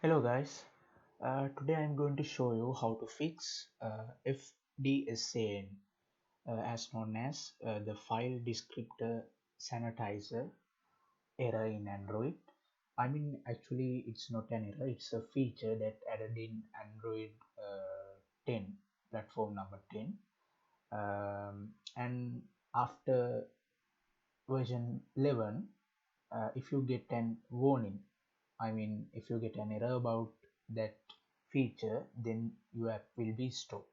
Hello guys, today I'm going to show you how to fix Fdsan, as known as the file descriptor sanitizer error in Android. I mean, actually it's not an error, it's a feature that added in Android 10, platform number 10. And after version 11, if you get an warning, I mean, if you get an error about that feature, then your app will be stopped.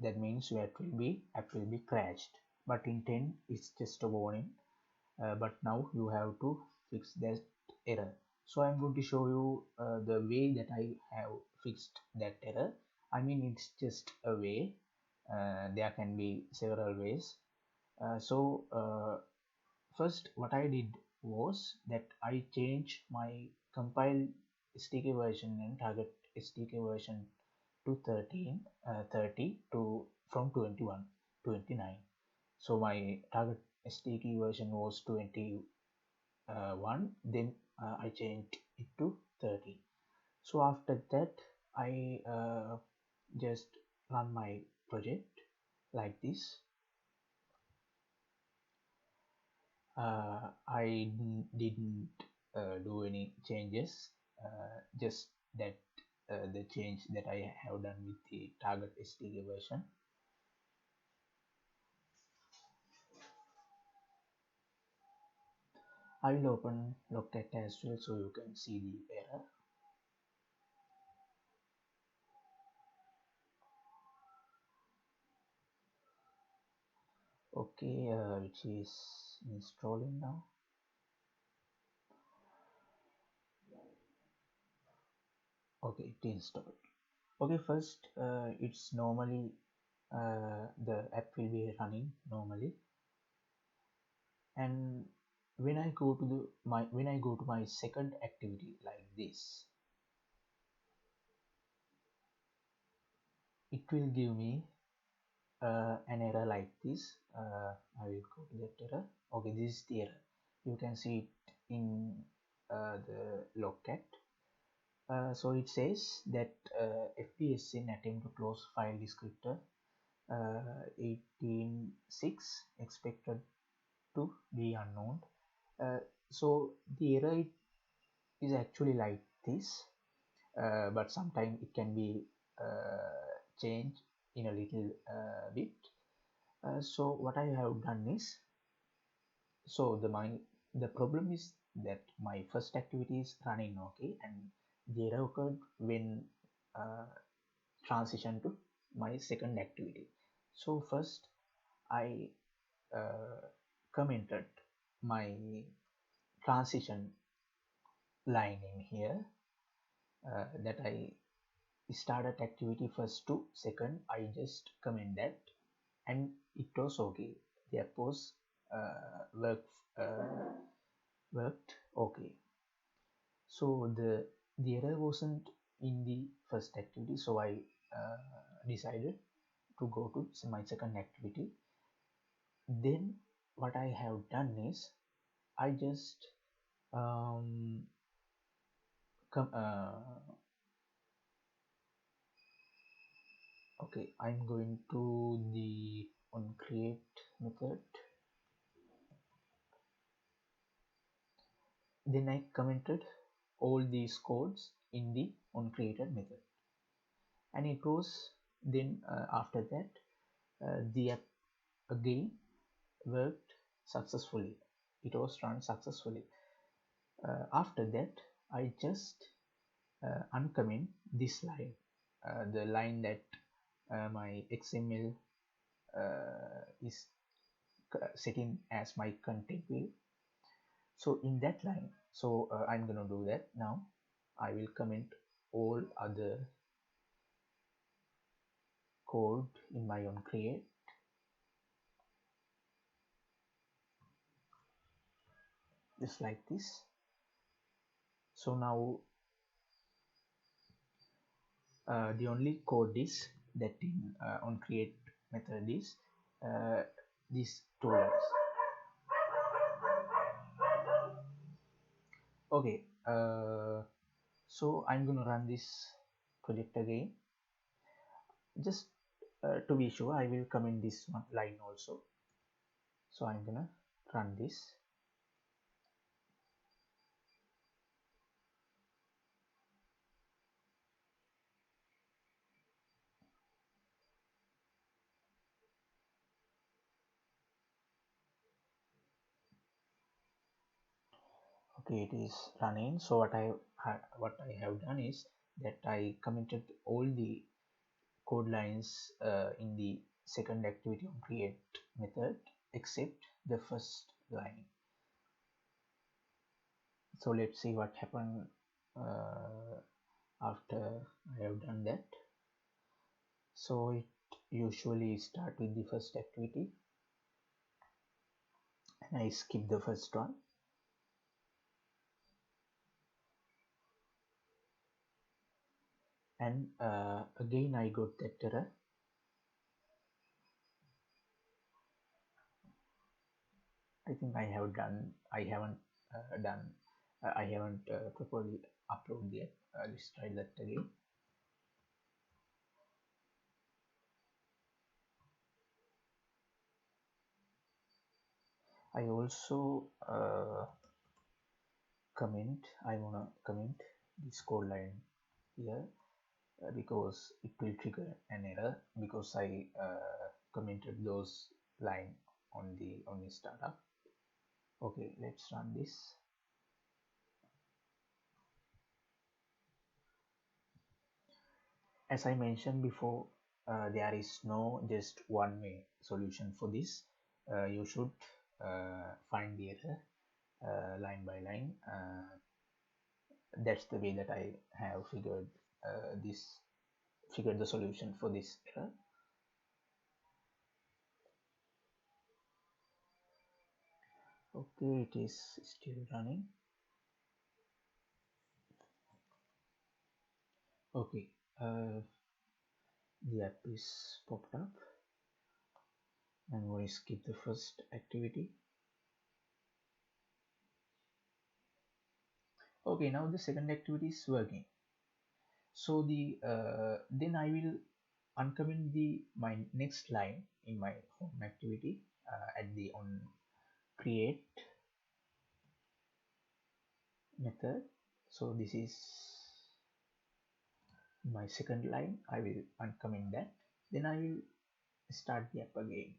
That means your app will be crashed. But in 10, it's just a warning. But now you have to fix that error. So I'm going to show you the way that I have fixed that error. I mean, it's just a way. There can be several ways. First, what I did was that I changed my compile SDK version and target SDK version to 30 to from 21 29. So my target SDK version was 21, then I changed it to 30. So after that, I just run my project like this. I didn't do any changes, just that the change that I have done with the target SDK version. I will open Logcat as well so you can see the error. Okay, which is installing now. Okay, it installed. Okay, first it's normally the app will be running normally, and when I go to my second activity like this, it will give me an error like this. I will go to that error. Okay, this is the error. You can see it in the logcat. So it says that FPSN attempt to close file descriptor 18.6 expected to be unknown. So the error is actually like this, but sometimes it can be changed in a little bit. So what I have done is, so the problem is that my first activity is running okay, and the error occurred when uh, transition to my second activity. So first I commented my transition line in here, that I started activity first to second. I just comment that, and it was okay. The app was work uh, worked okay. So the error wasn't in the first activity, so I decided to go to my second activity. Then what I have done is I just um, come okay, I'm going to the on create method. Then I commented all these codes in the on created method, and it was then after that the app again worked successfully. It was run successfully. After that, I just uncomment this line, the line that my XML is setting as my content view. So in that line, so I'm gonna do that now. I will comment all other code in my own create. Just like this. So now the only code is that in on create method is these two lines. Okay, So I'm going to run this project again. Just to be sure, I will comment this one line also. So I'm going to run this. Okay, it is running. So what I have done is that I commented all the code lines in the second activity on create method except the first line. So let's see what happened after I have done that. So it usually start with the first activity and I skip the first one. And again I got that error. I think I haven't done I haven't properly uploaded yet. Let's try that again. I also I wanna comment this code line here because it will trigger an error because I commented those line on the startup. Okay, let's run this. As I mentioned before, there is no just one way solution for this. You should find the error line by line. That's the way that I have figured the solution for this error. Okay, it is still running. Okay, the app is popped up. I'm going to skip the first activity. Okay, now the second activity is working. So then I will uncomment my next line in my home activity at the on create method. So this is my second line. I will uncomment that. Then I will start the app again.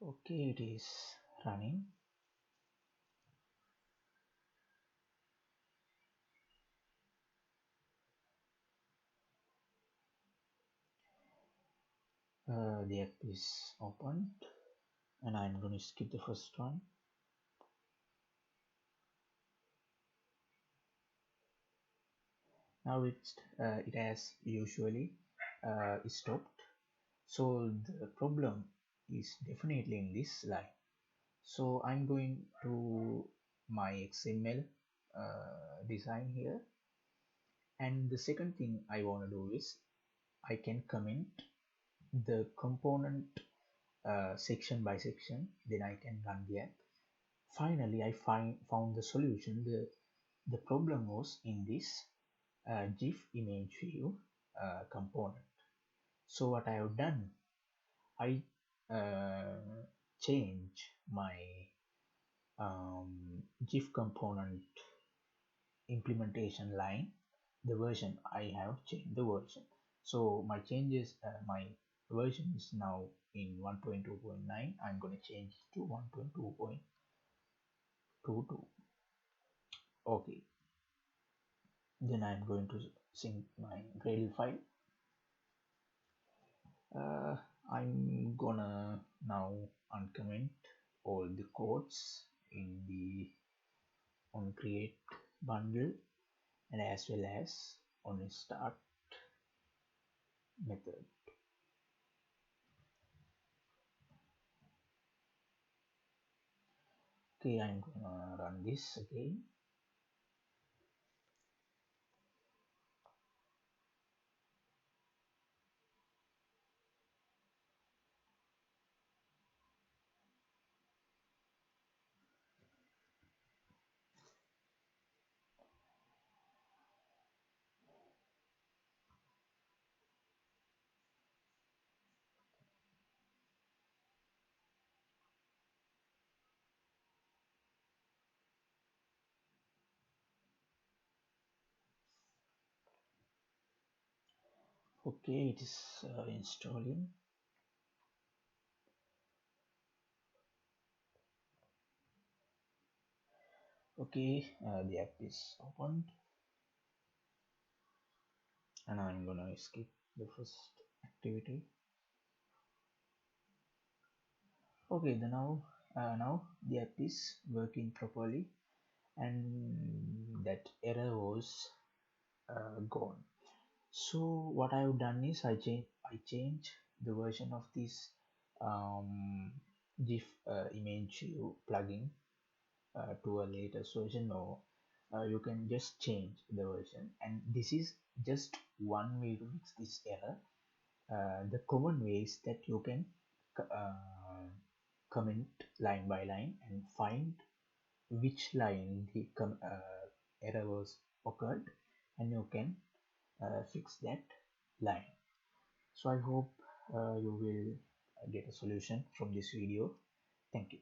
Okay, it is running. The app is opened and I'm going to skip the first one. Now it has usually stopped. So the problem is definitely in this line. So I'm going to my XML design here, and the second thing I want to do is I can comment the component section by section, then I can run the app. Finally I found the solution. The problem was in this GIF image view component. So what I have done, I change my GIF component implementation line, the version I have changed the version. So my changes, my version is now in 1.2.9. I'm going to change to 1.2.22. Okay, then I'm going to sync my Gradle file. I'm gonna now uncomment all the codes in the on create bundle and as well as on start method. Okay, I'm gonna run this again. Okay, it is installing. Okay, the app is opened, and I'm gonna skip the first activity. Okay, now the app is working properly, and that error was gone. So what I've done is I change the version of this GIF image plugin to a latest version, or you can just change the version. And this is just one way to fix this error. The common way is that you can comment line by line and find which line the error was occurred, and you can fix that line. So I hope you will get a solution from this video. Thank you.